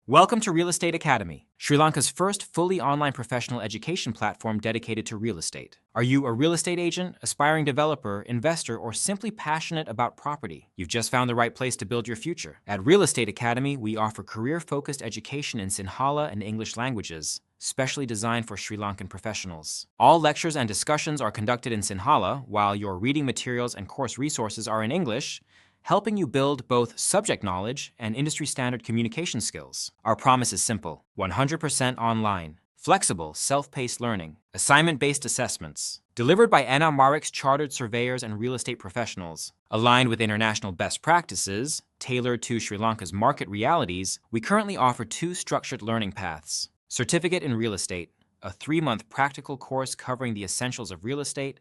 Welcome to Real Estate Academy, Sri Lanka's first fully online professional education platform dedicated to real estate. Are you a real estate agent, aspiring developer, investor, or simply passionate about property? You've just found the right place to build your future. At Real Estate Academy, we offer career-focused education in Sinhala and English languages, specially designed for Sri Lankan professionals. All lectures and discussions are conducted in Sinhala, while your reading materials and course resources are in English, helping you build both subject knowledge and industry-standard communication skills. Our promise is simple: 100% online, flexible, self-paced learning, assignment-based assessments, delivered by MRICS chartered surveyors and real estate professionals. Aligned with international best practices, tailored to Sri Lanka's market realities, we currently offer 2 structured learning paths. Certificate in Real Estate, a 3-month practical course covering the essentials of real estate,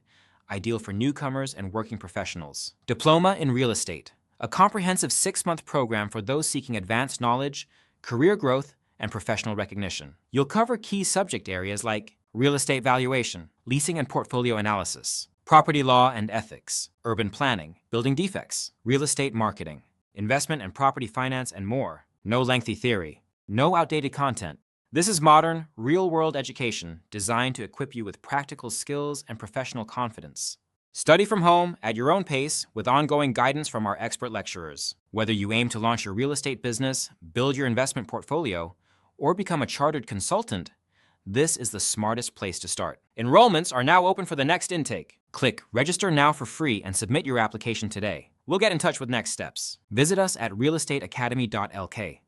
ideal for newcomers and working professionals. Diploma in Real Estate, a comprehensive 6-month program for those seeking advanced knowledge, career growth, and professional recognition. You'll cover key subject areas like real estate valuation, leasing and portfolio analysis, property law and ethics, urban planning, building defects, real estate marketing, investment and property finance, and more. No lengthy theory, no outdated content. This is modern, real-world education designed to equip you with practical skills and professional confidence. Study from home at your own pace with ongoing guidance from our expert lecturers. Whether you aim to launch your real estate business, build your investment portfolio, or become a chartered consultant, this is the smartest place to start. Enrollments are now open for the next intake. Click Register now for free and submit your application today. We'll get in touch with next steps. Visit us at realestateacademy.lk.